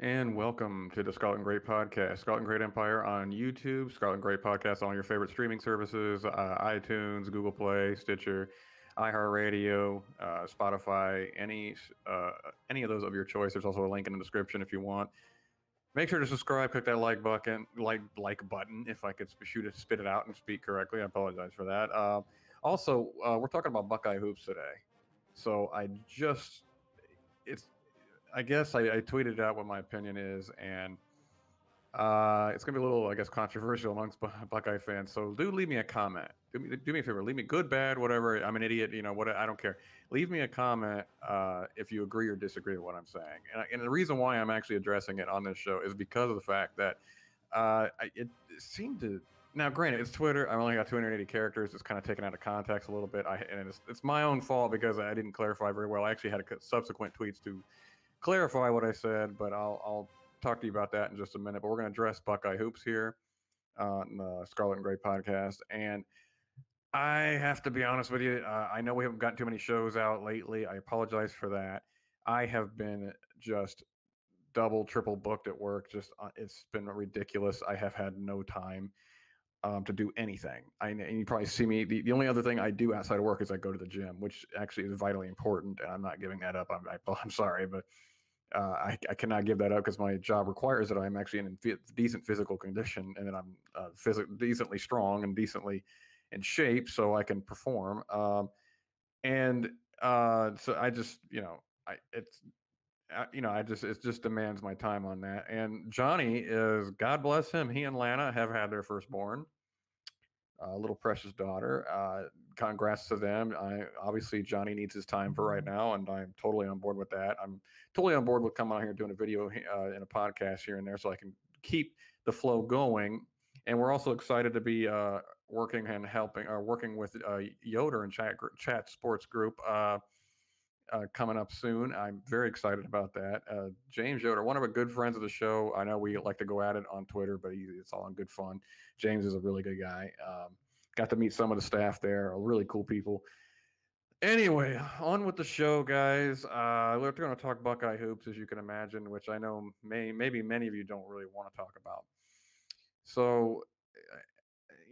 And welcome to the Scarlet N Great podcast, Scarlet N Great Empire on YouTube, Scarlet N Great podcast on all your favorite streaming services, iTunes, Google Play, Stitcher, iHeartRadio, Spotify, any of those of your choice. There's also a link in the description if you want. Make sure to subscribe, click that like button. If I could spit it out and speak correctly, I apologize for that. Also, we're talking about Buckeye hoops today, so it's I guess I tweeted out what my opinion is, and it's gonna be a little, I guess, controversial amongst Buckeye fans. So do leave me a comment. Do me a favor. Leave me good, bad, whatever. I'm an idiot. You know what? I don't care. Leave me a comment if you agree or disagree with what I'm saying. And the reason why I'm actually addressing it on this show is because of the fact that it seemed to. Now, granted, it's Twitter. I only got 280 characters. It's kind of taken out of context a little bit. And it's my own fault because I didn't clarify very well. I actually had subsequent tweets to clarify what I said, but I'll talk to you about that in just a minute. But we're going to address Buckeye hoops here on the Scarlet N Great podcast. And I have to be honest with you. I know we haven't gotten too many shows out lately. I apologize for that. I have been just double, triple booked at work. Just it's been ridiculous. I have had no time to do anything. And you probably see me. The only other thing I do outside of work is I go to the gym, which actually is vitally important. And I'm not giving that up. I'm sorry, but I cannot give that up because my job requires that I'm actually in decent physical condition and that I'm decently strong and decently in shape so I can perform. And so I just, I it's I just it just demands my time on that. And Johnny is, God bless him. He and Lana have had their firstborn, little precious daughter. Congrats to them. Obviously Johnny needs his time for right now, and I'm totally on board with that. I'm totally on board with coming out here doing a video and a podcast here and there, so I can keep the flow going. And we're also excited to be working and helping, working with Yoder and Chat Sports Group. Coming up soon. I'm very excited about that. James Yoder, one of our good friends of the show. I know we like to go at it on Twitter, but it's all in good fun. James is a really good guy. Got to meet some of the staff there, really cool people. Anyway, on with the show, guys. We're going to talk Buckeye hoops, as you can imagine, which I know maybe many of you don't really want to talk about. So,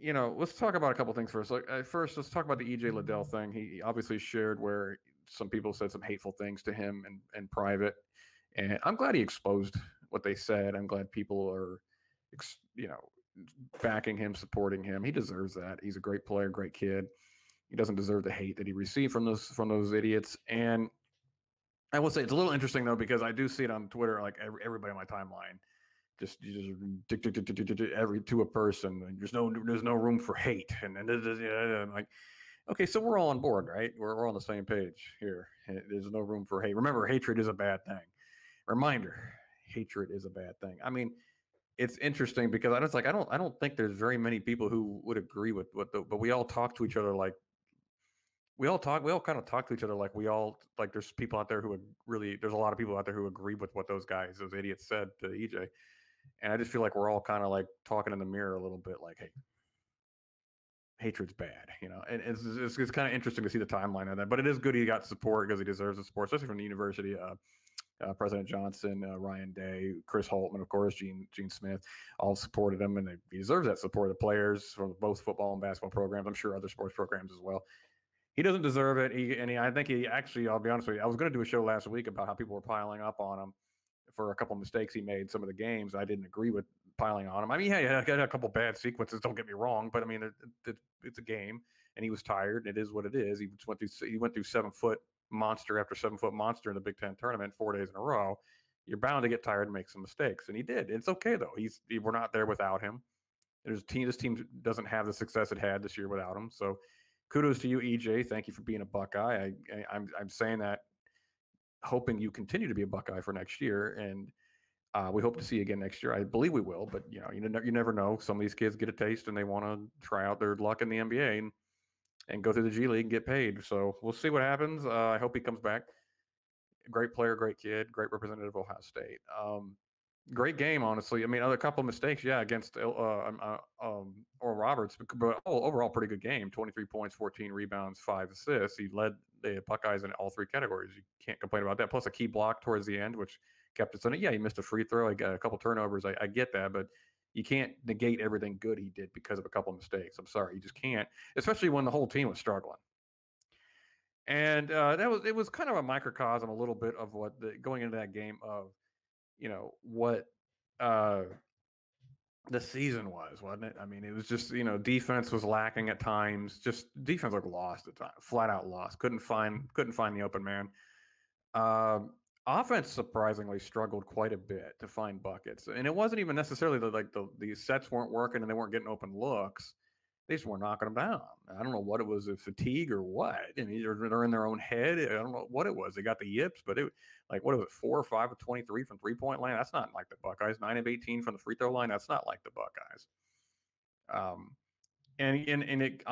let's talk about a couple things first. First, let's talk about the EJ Liddell thing. He obviously shared where some people said some hateful things to him in private, and I'm glad he exposed what they said. I'm glad people are, you know, backing him, supporting him. He deserves that. He's a great player, great kid. He doesn't deserve the hate that he received from those idiots. And I will say it's a little interesting though because I do see it on Twitter. Like everybody on my timeline just every to a person. And there's no room for hate, and I'm like, okay, so we're all on board, right? We're all on the same page here. There's no room for hate. Remember, hatred is a bad thing. Reminder: hatred is a bad thing. I mean, it's interesting because I don't think there's very many people who would agree with but we all talk to each other like we all kind of talk to each other like we all like there's people out there who would really there's a lot of people out there who agree with what those idiots said to EJ. And I just feel like we're all kind of like talking in the mirror a little bit, like, hey, hatred's bad, And it's kind of interesting to see the timeline of that. But it is good he got support because he deserves the support, especially from the university. President Johnson, Ryan Day, Chris Holtmann, of course, Gene Smith, all supported him, and he deserves that support. The players from both football and basketball programs, I'm sure other sports programs as well. He doesn't deserve it. I think he actually, I'll be honest with you, I was going to do a show last week about how people were piling up on him for a couple of mistakes he made. Some of the games I didn't agree with piling on him. I mean, yeah, he had a couple bad sequences. Don't get me wrong, but I mean, it's a game, and he was tired. It is what it is. He went through 7 foot monster after 7 foot monster in the Big Ten tournament 4 days in a row. You're bound to get tired and make some mistakes, and he did. It's okay though. We're not there without him. This team doesn't have the success it had this year without him. So kudos to you, EJ. Thank you for being a Buckeye. I'm saying that hoping you continue to be a Buckeye for next year, and we hope to see you again next year. I believe we will, but you never know. Some of these kids get a taste and they want to try out their luck in the NBA and go through the G League and get paid. So we'll see what happens. I hope he comes back. Great player, great kid, great representative of Ohio State. Great game, honestly. I mean, a couple of mistakes, yeah, against Oral Roberts, but overall pretty good game. 23 points, 14 rebounds, 5 assists. He led the Buckeyes in all 3 categories. You can't complain about that. Plus a key block towards the end, which kept us in it. Yeah, he missed a free throw, got a couple turnovers. I get that, but you can't negate everything good he did because of a couple of mistakes. I'm sorry, you just can't, especially when the whole team was struggling. And it was kind of a microcosm, a little bit of what going into that game of, what uh, the season was, wasn't it? I mean, it was just, defense was lacking at times. Just defense looked lost at times, flat out lost. Couldn't find the open man. Uh, Offense surprisingly struggled quite a bit to find buckets, and it wasn't even necessarily that like the sets weren't working and they weren't getting open looks. They just weren't knocking them down. I don't know what it was, fatigue or what. I mean, they're in their own head. I don't know what it was. They got the yips, but it like what was it, 4 or 5 of 23 from 3-point line? That's not like the Buckeyes. 9 of 18 from the free throw line. That's not like the Buckeyes. I'm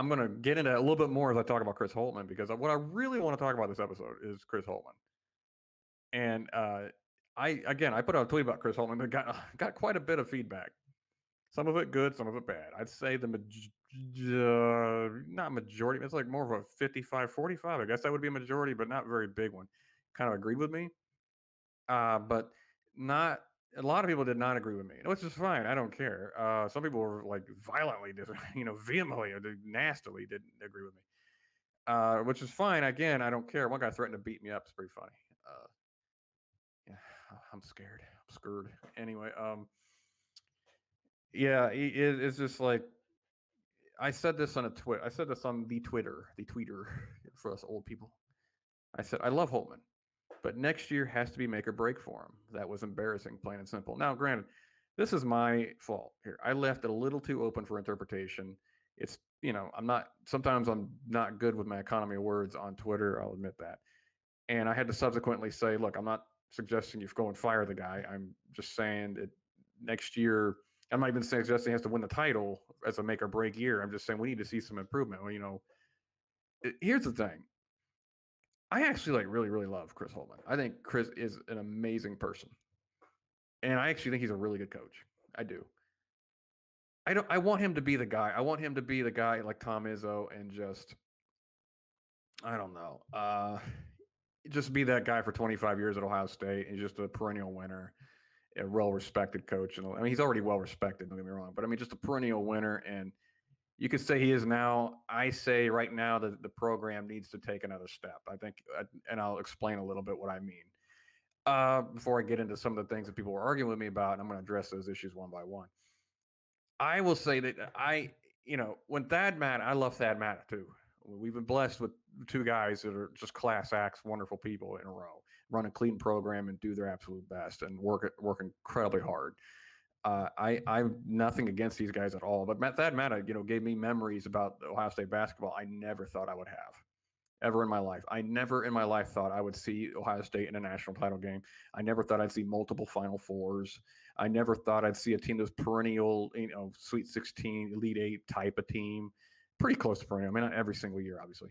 going to get into a little bit more as I talk about Chris Holtmann, because what I really want to talk about this episode is Chris Holtmann. And I put out a tweet about Chris Holtmann that got quite a bit of feedback. Some of it good, some of it bad. I'd say not majority. It's like more of a 55-45. I guess that would be a majority, but not a very big one. Kind of agreed with me. But not a lot of people did not agree with me, which is fine. I don't care. Some people were like violently, vehemently or nastily didn't agree with me, which is fine. Again, I don't care. One guy threatened to beat me up. It's pretty funny. Yeah, I'm scared. I'm scared. Anyway, yeah, it's just like I said this on a tweet. I said this on the tweeter for us old people. I said I love Holtmann, but next year has to be make or break for him. That was embarrassing, plain and simple. Now, granted, this is my fault here. I left it a little too open for interpretation. It's sometimes I'm not good with my economy of words on Twitter. I'll admit that, and I had to subsequently say, look, I'm not suggesting you go and fire the guy. I'm just saying that next year, I'm not even suggesting he has to win the title as a make or break year. I'm just saying we need to see some improvement. Well, here's the thing. I actually really, really love Chris Holtmann. I think Chris is an amazing person. And I actually think he's a really good coach. I do. I want him to be the guy. I want him to be the guy like Tom Izzo and just, I don't know, just be that guy for 25 years at Ohio State and just a perennial winner, a well-respected coach. And I mean, he's already well-respected, don't get me wrong, but I mean, just a perennial winner. And you could say he is now. I say right now that the program needs to take another step. I think, and I'll explain a little bit what I mean before I get into some of the things that people were arguing with me about, and I'm going to address those issues one by one. I will say that when Thad Matta, I love Thad Matta too. We've been blessed with two guys that are just class acts, wonderful people in a row, run a clean program and do their absolute best and work incredibly hard. I'm nothing against these guys at all, but Thad Matta, gave me memories about Ohio State basketball I never thought I would have ever in my life. I never in my life thought I would see Ohio State in a national title game. I never thought I'd see multiple Final Fours. I never thought I'd see a team that's perennial, Sweet 16, Elite 8 type of team. Pretty close to perennial. I mean, not every single year, obviously.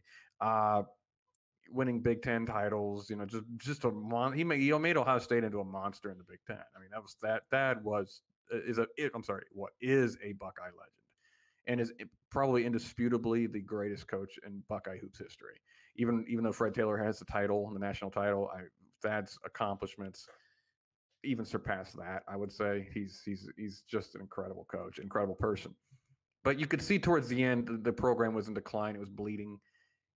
Winning Big Ten titles, just a he made Ohio State into a monster in the Big Ten. I mean, what is a Buckeye legend, and is probably indisputably the greatest coach in Buckeye hoops history. Even though Fred Taylor has the title, the national title, Thad's accomplishments even surpass that. I would say he's just an incredible coach, incredible person. But you could see towards the end the program was in decline; it was bleeding.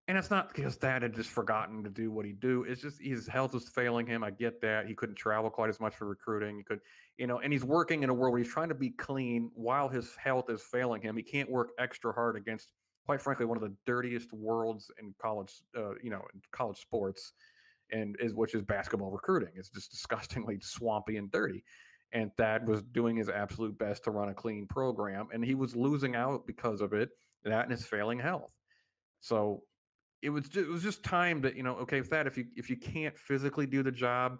And it's not because Thad had just forgotten to do what he'd do. It's just his health was failing him. I get that. He couldn't travel quite as much for recruiting. He could, and he's working in a world where he's trying to be clean while his health is failing him. He can't work extra hard against, quite frankly, one of the dirtiest worlds in college, in college sports, which is basketball recruiting. It's just disgustingly swampy and dirty. And Thad was doing his absolute best to run a clean program, and he was losing out because of it, that and his failing health. So it was just time that, okay, Thad, if you can't physically do the job,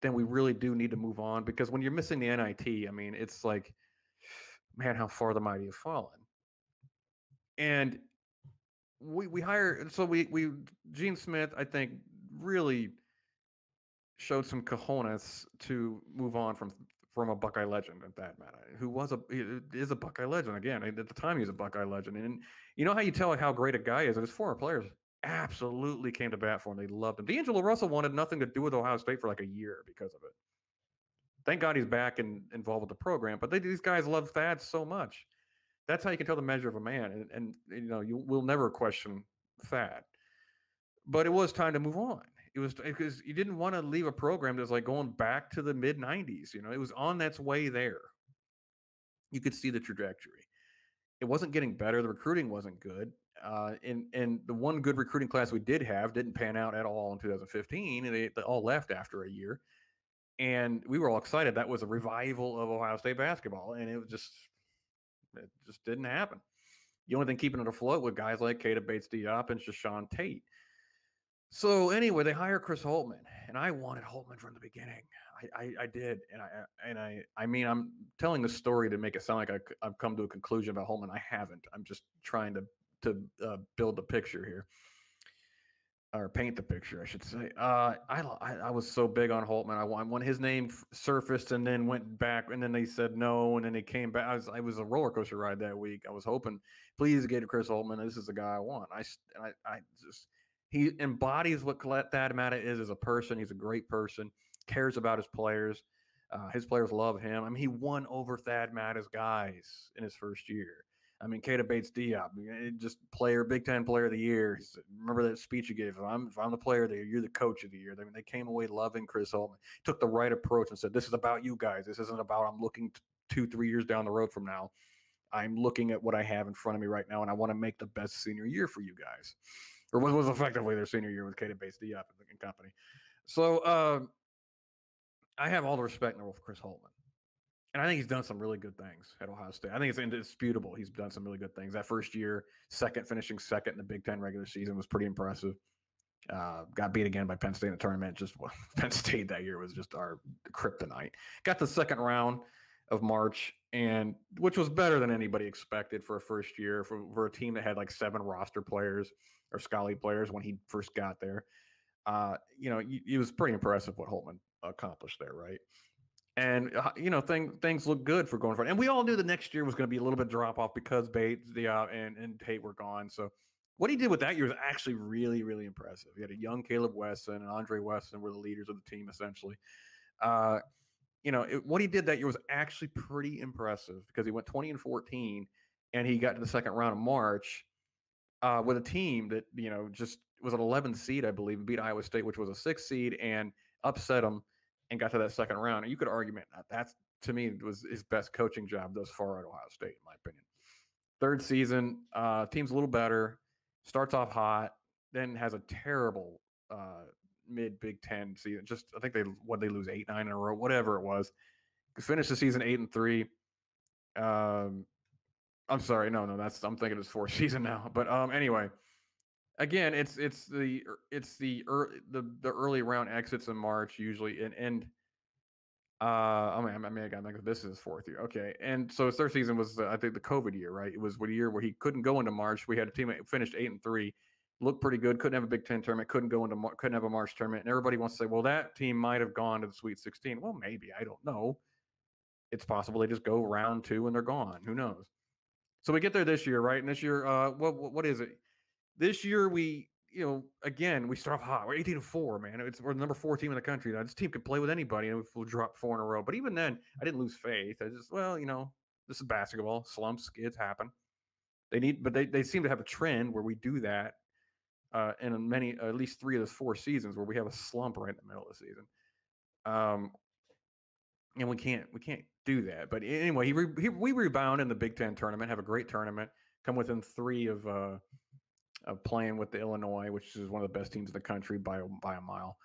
then we really do need to move on, because when you're missing the NIT, I mean, it's like, man, how far the mighty have fallen. And we hired, so we Gene Smith, I think, really showed some cojones to move on from a Buckeye legend at that matter, who is a Buckeye legend. Again, at the time he was a Buckeye legend. And you know how you tell how great a guy is? His former players absolutely came to bat for him. They loved him. D'Angelo Russell wanted nothing to do with Ohio State for like a year because of it. Thank God he's back and involved with the program. But these guys love Thad so much. That's how you can tell the measure of a man. And you know, you will never question Thad. But it was time to move on. It was because you didn't want to leave a program that's like going back to the mid 90s. You know, it was on its way there. You could see the trajectory. It wasn't getting better. The recruiting wasn't good. And the one good recruiting class we did have didn't pan out at all in 2015, and they all left after a year. And we were all excited. That was a revival of Ohio State basketball, and it just didn't happen. The only thing keeping it afloat with guys like Keita Bates-Diop and Shashawn Tate. So anyway, they hire Chris Holtmann, and I wanted Holtmann from the beginning. I did, I mean, I'm telling the story to make it sound like I've come to a conclusion about Holtmann. I haven't. I'm just trying to build the picture here, or paint the picture, I should say. I was so big on Holtmann. When his name surfaced and then went back, and then they said no, and then they came back. I was a roller coaster ride that week. I was hoping, please get Chris Holtmann. This is the guy I want. I just he embodies what Thad Matta is as a person. He's a great person, cares about his players. His players love him. I mean, he won over Thad Matta's guys in his first year. I mean, Keita Bates-Diop, just Big Ten Player of the Year. Remember that speech he gave? If I'm the player of the year, you're the coach of the year. I mean, they came away loving Chris Holtmann. Took the right approach and said, "This is about you guys. This isn't about I'm looking 2-3 years down the road from now. I'm looking at what I have in front of me right now, and I want to make the best senior year for you guys." Or what was effectively their senior year with Keita Bates-Diop and company. So I have all the respect in the world for Chris Holtmann. And I think he's done some really good things at Ohio State. I think it's indisputable. He's done some really good things. That first year, finishing second in the Big Ten regular season was pretty impressive. Got beat again by Penn State in the tournament. Penn State that year was just our kryptonite. Got the second round of March, and which was better than anybody expected for a first year for a team that had like 7 roster players or Scully players when he first got there. It was pretty impressive what Holtmann accomplished there, right? And things look good for going forward. And we all knew the next year was going to be a little bit drop off because Bates, and Tate were gone. So what he did with that year was actually really, really impressive. He had a young Caleb Wesson and Andre Wesson were the leaders of the team essentially. What he did that year was actually pretty impressive because he went 20-14, and he got to the second round of March with a team that just was an 11 seed, I believe, and beat Iowa State, which was a 6 seed, and upset them and got to that second round. And you could argue that's, to me, was his best coaching job thus far at Ohio State, in my opinion. Third season, team's a little better, starts off hot, then has a terrible mid Big Ten season. I think they lose 8-9 in a row, whatever it was. Finish the season 8-3. I'm sorry, no, I'm thinking it's fourth season now. But anyway, again, it's the early round exits in March usually, and I mean, this is his fourth year. Okay, and so his third season was I think the COVID year, right? It was a year where he couldn't go into March. We had a team that finished 8-3, looked pretty good, couldn't have a Big Ten tournament, couldn't have a March tournament, and everybody wants to say, well, that team might have gone to the Sweet 16. Well, maybe, I don't know. It's possible they just go round 2 and they're gone. Who knows? So we get there this year, right? And this year, what is it? This year again, we start off hot. We're 18-4, man. We're the number 4 team in the country. Now, this team could play with anybody, and we'll drop 4 in a row. But even then, I didn't lose faith. I just, this is basketball. Slumps, skids happen. They seem to have a trend where we do that in at least 3 of the 4 seasons where we have a slump right in the middle of the season. And we can't do that. But anyway, we rebound in the Big Ten tournament, have a great tournament, come within 3 of playing with the Illinois, which is one of the best teams in the country by a mile.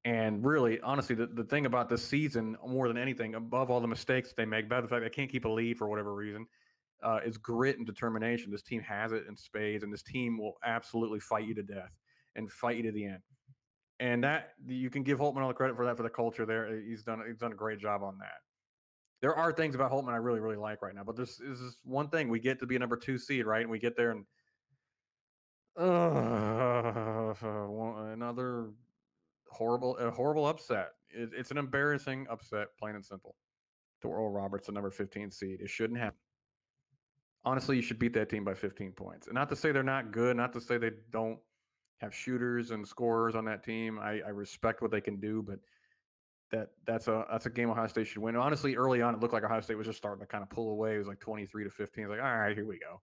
And really, honestly, the thing about this season, more than anything, above all the mistakes they make, by the fact they can't keep a lead for whatever reason, is grit and determination. This team has it in spades, and this team will absolutely fight you to death and fight you to the end. And that you can give Holtmann all the credit for that, for the culture there. He's done a great job on that. There are things about Holtmann I really, really like right now, but this is one thing. We get to be a number 2 seed, right? And we get there and another horrible upset. It's an embarrassing upset, plain and simple, to Oral Roberts, the number 15 seed. It shouldn't happen. Honestly, you should beat that team by 15 points. And not to say they're not good, not to say they don't have shooters and scorers on that team. I respect what they can do, but that's a game Ohio State should win. Honestly, early on, it looked like Ohio State was just starting to kind of pull away. It was like 23-15. It's like, all right, here we go.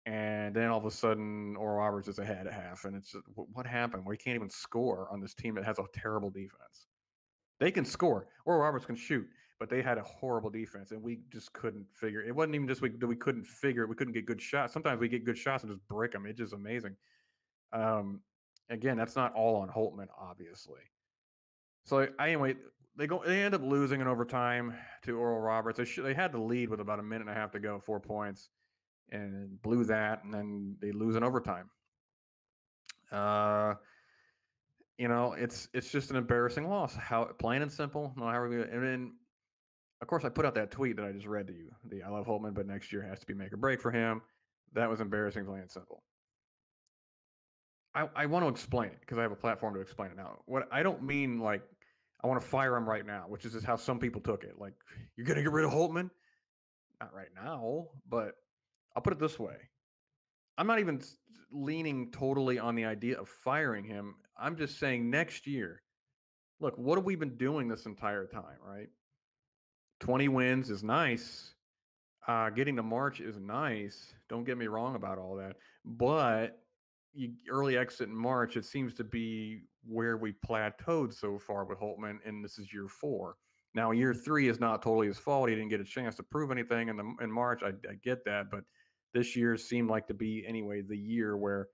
And then all of a sudden, Oral Roberts is ahead at half, and it's just, what happened? We can't even score on this team that has a terrible defense. They can score. Oral Roberts can shoot, but they had a horrible defense, and we just couldn't figure. It wasn't even just we couldn't figure it. We couldn't get good shots. Sometimes we get good shots and just brick them. It's just amazing. Again, that's not all on Holtmann, obviously. So anyway, they end up losing in overtime to Oral Roberts. They had the lead with about a minute and a half to go, 4 points, and blew that, and then they lose in overtime. It's just an embarrassing loss. How plain and simple. And then, of course, I put out that tweet that I just read to you. I love Holtmann, but next year has to be make or break for him. That was embarrassing, plain and simple. I want to explain it because I have a platform to explain it now. What I don't mean like I want to fire him right now, which is just how some people took it. Like, you're gonna get rid of Holtmann? Not right now, but I'll put it this way. I'm not even leaning totally on the idea of firing him. I'm just saying next year, look, what have we been doing this entire time, right? 20 wins is nice. Getting to March is nice. Don't get me wrong about all that. But early exit in March, it seems to be where we plateaued so far with Holtmann, and this is year 4. Now, year 3 is not totally his fault. He didn't get a chance to prove anything in March. I get that, but this year seemed like to be, anyway, the year where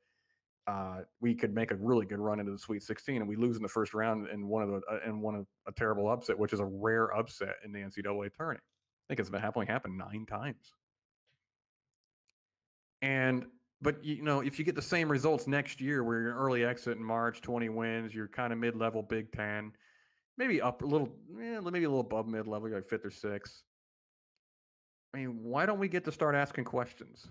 we could make a really good run into the Sweet 16, and we lose in the first round in one of a terrible upset, which is a rare upset in the NCAA tournament. I think it's only happened 9 times. But if you get the same results next year, where you're an early exit in March, 20 wins, you're kind of mid-level Big Ten, maybe up a little, maybe a little above mid-level, like 5th or 6th. I mean, why don't we get to start asking questions?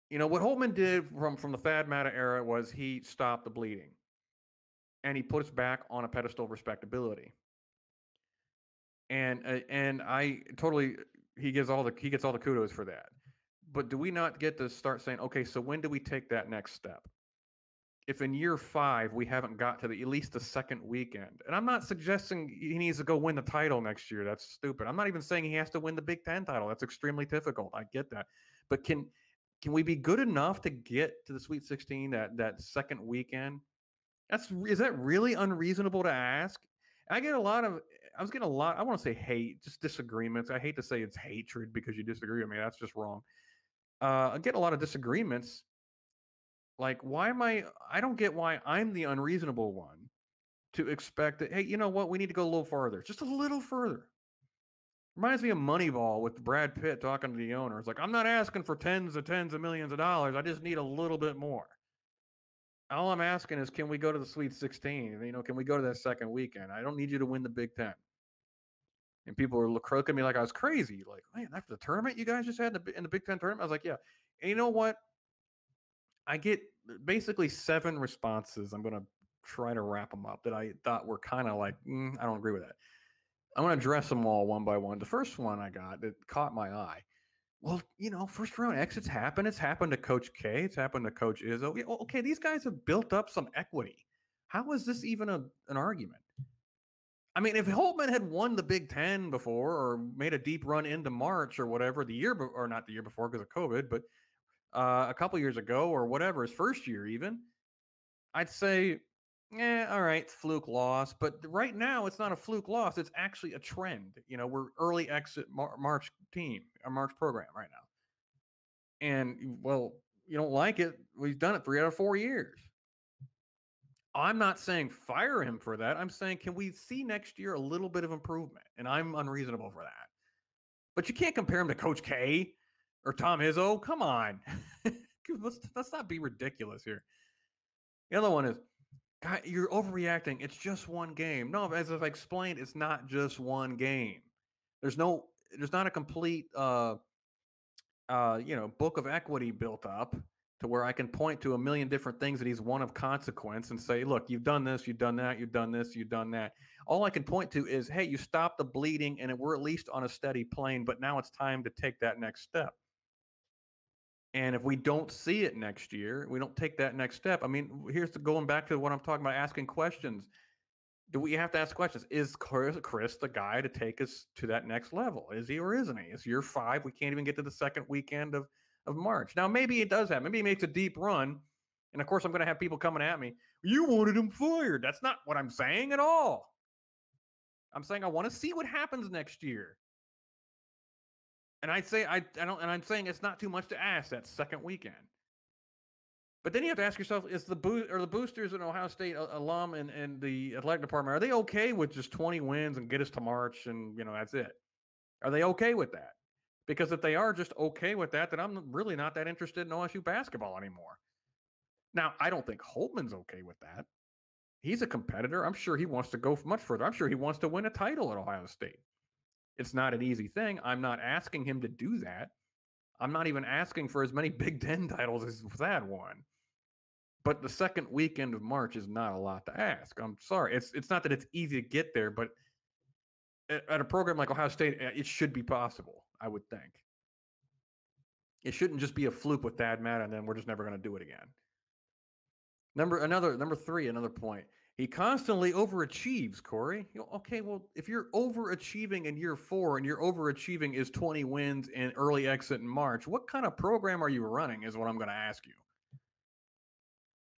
What Holtmann did from the Thad Matta era was he stopped the bleeding, and he put us back on a pedestal of respectability. And I totally he gets all the kudos for that. But do we not get to start saying, okay, so when do we take that next step? If in year 5 we haven't got to at least the second weekend, and I'm not suggesting he needs to go win the title next year. That's stupid. I'm not even saying he has to win the Big Ten title. That's extremely difficult. I get that. But can we be good enough to get to the Sweet 16 that second weekend? Is that really unreasonable to ask? I was getting a lot, I want to say hate, just disagreements. I hate to say it's hatred because you disagree with me. That's just wrong. I get a lot of disagreements. Like, I don't get why I'm the unreasonable one to expect that, hey, you know what? We need to go a little further. Just a little further. Reminds me of Moneyball with Brad Pitt talking to the owner. It's like, I'm not asking for tens of millions of dollars. I just need a little bit more. All I'm asking is, can we go to the Sweet 16? Can we go to that second weekend? I don't need you to win the Big Ten. And people were croaking me like I was crazy. Like, man, after the tournament you guys just had in the Big Ten tournament? I was like, yeah. And you know what? I get basically 7 responses. I'm going to try to wrap them up that I thought were kind of like, I don't agree with that. I'm going to address them all one by one. The first one I got that caught my eye. Well, first round exits happen. It's happened to Coach K. It's happened to Coach Izzo. Okay, these guys have built up some equity. How is this even an argument? I mean, if Holtmann had won the Big Ten before or made a deep run into March or whatever, or not the year before because of COVID, but a couple years ago or whatever, his first year even, I'd say, all right, fluke loss. But right now, it's not a fluke loss. It's actually a trend. We're early exit March team, a March program right now. And, well, you don't like it. We've done it 3 out of 4 years. I'm not saying fire him for that. I'm saying, can we see next year a little bit of improvement? And I'm unreasonable for that. But you can't compare him to Coach K or Tom Izzo. Come on. let's not be ridiculous here. The other one is, God, you're overreacting. It's just one game. No, as I've explained, it's not just one game. There's not a complete book of equity built up to where I can point to a million different things that he's one of consequence and say, look, you've done this, you've done that, you've done this, you've done that. All I can point to is, hey, you stopped the bleeding and we're at least on a steady plane, but now it's time to take that next step. And if we don't see it next year, we don't take that next step. I mean, here's going back to what I'm talking about, asking questions. Do we have to ask questions? Is Chris the guy to take us to that next level? Is he or isn't he? It's year 5. We can't even get to the second weekend of March. Now, maybe it does happen. Maybe he makes a deep run. And of course, I'm going to have people coming at me. You wanted him fired. That's not what I'm saying at all. I'm saying I want to see what happens next year. And I'd say I don't, and I'm saying it's not too much to ask that second weekend. But then you have to ask yourself: Is the boosters in Ohio State alum and the athletic department, are they okay with just 20 wins and get us to March and that's it? Are they okay with that? Because if they are just okay with that, then I'm really not that interested in OSU basketball anymore. Now, I don't think Holtmann's okay with that. He's a competitor. I'm sure he wants to go much further. I'm sure he wants to win a title at Ohio State. It's not an easy thing. I'm not asking him to do that. I'm not even asking for as many Big Ten titles as that one. But the second weekend of March is not a lot to ask. I'm sorry. It's not that it's easy to get there, but at a program like Ohio State, it should be possible, I would think. It shouldn't just be a fluke with Thad Matta and then we're just never going to do it again. Number 3, another point. He constantly overachieves, Cory. Okay, well, if you're overachieving in year 4 and your overachieving is 20 wins and early exit in March, what kind of program are you running is what I'm going to ask you.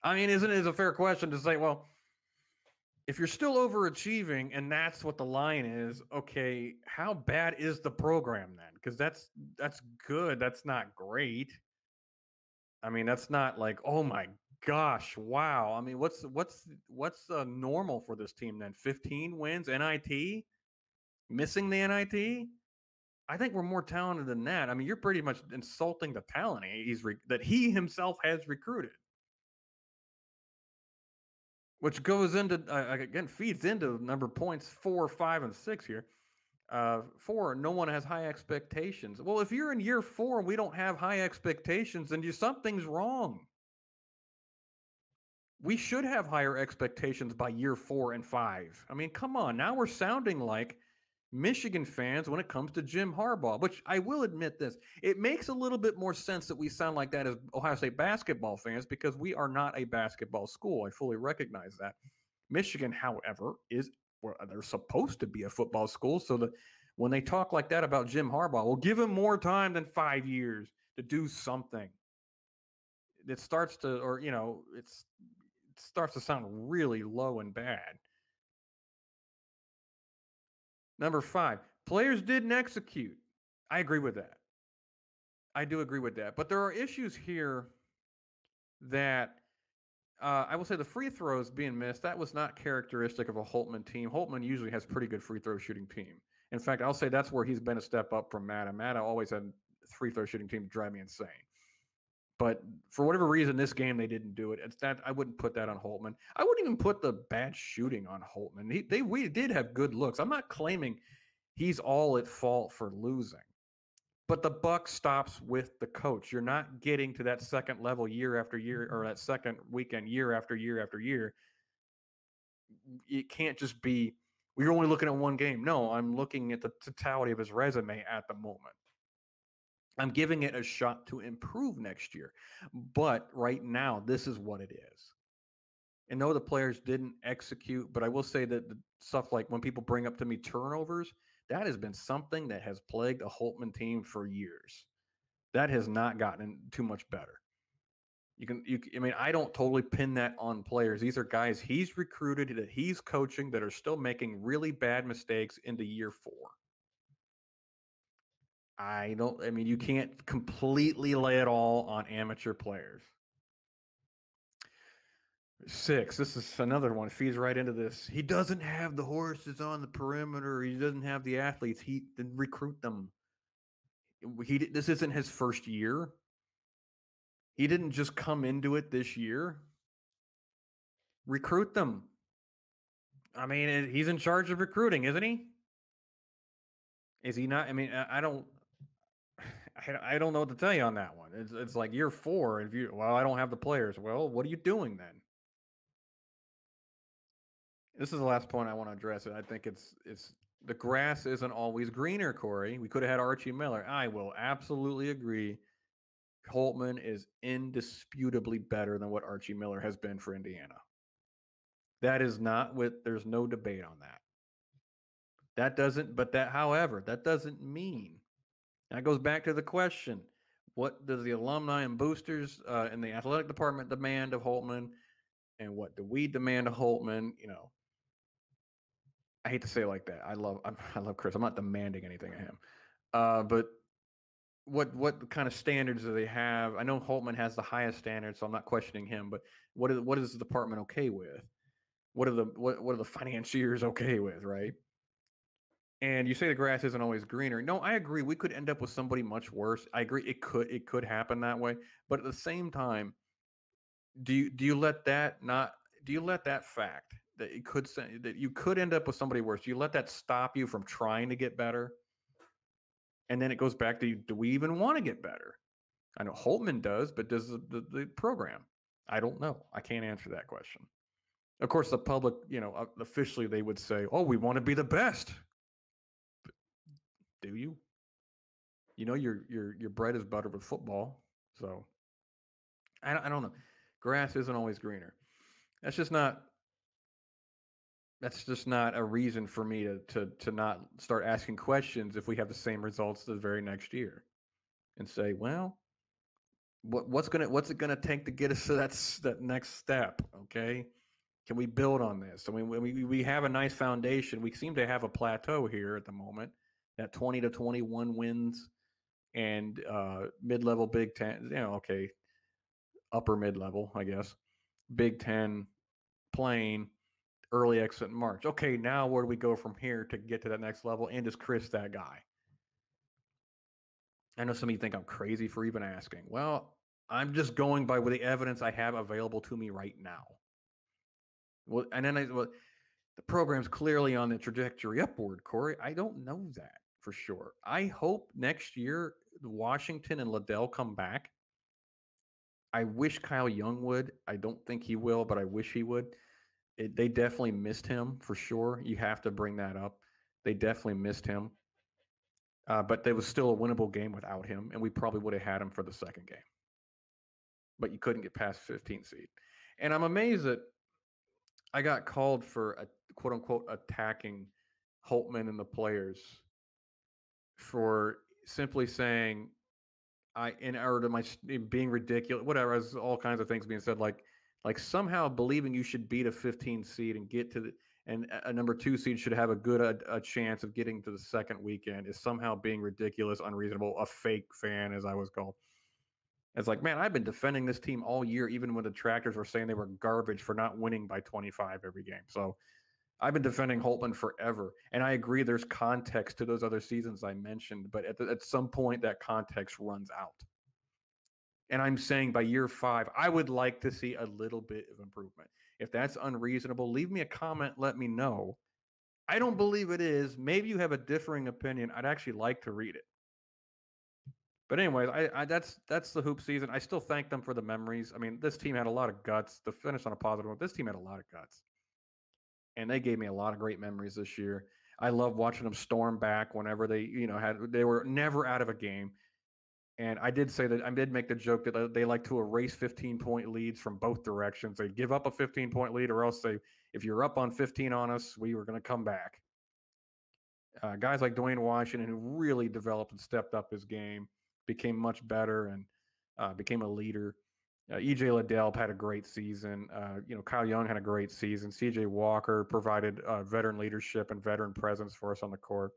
I mean, isn't it a fair question to say, well, if you're still overachieving and that's what the line is, okay, how bad is the program then? Because that's good. That's not great. I mean, that's not like, oh my gosh, wow. I mean, what's normal for this team then? 15 wins, NIT, missing the NIT. I think we're more talented than that. I mean, you're pretty much insulting the talent that he himself has recruited. Which goes into, again, feeds into number points 4, 5, and 6 here. 4, no one has high expectations. Well, if you're in year 4 and we don't have high expectations, then something's wrong. We should have higher expectations by year 4 and 5. I mean, come on. Now we're sounding like Michigan fans when it comes to Jim Harbaugh, which I will admit this. It makes a little bit more sense that we sound like that as Ohio State basketball fans because we are not a basketball school. I fully recognize that. Michigan, however, they're supposed to be a football school. So that when they talk like that about Jim Harbaugh, we'll give him more time than 5 years to do something. It starts to, it starts to sound really low and bad. Number 5, players didn't execute. I agree with that. I do agree with that. But there are issues here that I will say the free throws being missed, that was not characteristic of a Holtmann team. Holtmann usually has pretty good free throw shooting team. In fact, I'll say that's where he's been a step up from Matta. Matta always had a free throw shooting team to drive me insane. But for whatever reason, this game they didn't do it. I wouldn't put that on Holtmann. I wouldn't even put the bad shooting on Holtmann. We did have good looks. I'm not claiming he's all at fault for losing. But the buck stops with the coach. You're not getting to that second level year after year, or that second weekend year after year after year. It can't just be, we're only looking at one game. No, I'm looking at the totality of his resume at the moment. I'm giving it a shot to improve next year. But right now, this is what it is. And no, the players didn't execute, but I will say that the stuff like when people bring up to me turnovers, that has been something that has plagued a Holtmann team for years. That has not gotten too much better. I mean, I don't totally pin that on players. These are guys he's recruited, that he's coaching, that are still making really bad mistakes into year 4. You can't completely lay it all on amateur players. 6, this is another one. Feeds right into this. He doesn't have the horses on the perimeter. He doesn't have the athletes. He didn't recruit them. This isn't his first year. He didn't just come into it this year. Recruit them. I mean, he's in charge of recruiting, isn't he? Is he not? I mean, I don't know what to tell you on that one. It's like year 4. I don't have the players. Well, what are you doing then? This is the last point I want to address. I think it's the grass isn't always greener, Cory. We could have had Archie Miller. I will absolutely agree. Holtmann is indisputably better than what Archie Miller has been for Indiana. That is not what, there's no debate on that. However, that doesn't mean, that goes back to the question, what does the alumni and boosters in the athletic department demand of Holtmann, and what do we demand of Holtmann? I hate to say it like that. I love Chris. I'm not demanding anything of him, but what kind of standards do they have? I know Holtmann has the highest standards, so I'm not questioning him. But what is the department okay with? What are the financiers okay with? Right? And you say the grass isn't always greener. No, I agree. We could end up with somebody much worse. I agree. It could happen that way. But at the same time, do you let that not? Do you let that fact that it could say that you could end up with somebody worse? Do you let that stop you from trying to get better? And then it goes back to, do we even want to get better? I know Holtmann does, but does the program? I don't know. I can't answer that question. Of course, the public, officially they would say, "Oh, we want to be the best." But do you? Your bread is buttered with football, so I don't know. Grass isn't always greener. That's just not. That's just not a reason for me to not start asking questions if we have the same results the very next year, and say, well, what's it gonna take to get us to that next step? Okay, can we build on this? I mean, we have a nice foundation. We seem to have a plateau here at the moment. That 20 to 21 wins and mid-level Big Ten. Okay, upper mid-level, I guess. Big Ten playing early exit in March. Okay, now where do we go from here to get to that next level? And is Chris that guy? I know some of you think I'm crazy for even asking. Well, I'm just going by the evidence I have available to me right now. Well, and then the program's clearly on the trajectory upward, Cory. I don't know that for sure. I hope next year Washington and Liddell come back. I wish Kyle Young would. I don't think he will, but I wish he would. They definitely missed him for sure. You have to bring that up. They definitely missed him. But there was still a winnable game without him, and we probably would have had him for the second game. But you couldn't get past 15th seed. And I'm amazed that I got called for a quote unquote attacking Holtmann and the players for simply saying in order to my being ridiculous, whatever, as all kinds of things being said, like somehow believing you should beat a 15 seed and get to and a number 2 seed should have a good a chance of getting to the second weekend is somehow being ridiculous, unreasonable, a fake fan, as I was called. It's like, man, I've been defending this team all year, even when the detractors were saying they were garbage for not winning by 25 every game. So I've been defending Holtmann forever. And I agree there's context to those other seasons I mentioned, but at some point that context runs out. And I'm saying by year 5, I would like to see a little bit of improvement. If that's unreasonable, leave me a comment, let me know. I don't believe it is. Maybe you have a differing opinion. I'd actually like to read it. But anyways, that's the hoop season. I still thank them for the memories. I mean, this team had a lot of guts. To finish on a positive note, this team had a lot of guts. And they gave me a lot of great memories this year. I love watching them storm back whenever they were never out of a game. And I did say that I did make the joke that they like to erase 15-point leads from both directions. They give up a 15-point lead, or else if you're up on 15 on us, we were going to come back. Guys like Dwayne Washington, who really developed and stepped up his game, became much better and became a leader. EJ Liddell had a great season. Kyle Young had a great season. CJ Walker provided veteran leadership and veteran presence for us on the court.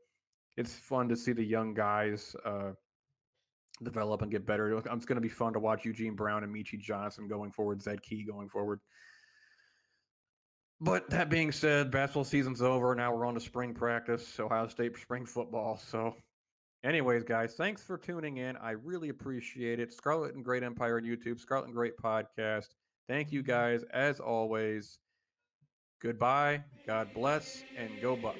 It's fun to see the young guys develop and get better. It's going to be fun to watch Eugene Brown and Michi Johnson going forward, Zed Key going forward. But that being said, basketball season's over. Now we're on to spring practice, Ohio State spring football. So anyways, guys, thanks for tuning in. I really appreciate it. Scarlet N Great Empire on YouTube, Scarlet N Great Podcast. Thank you, guys. As always, goodbye, God bless, and go Bucks.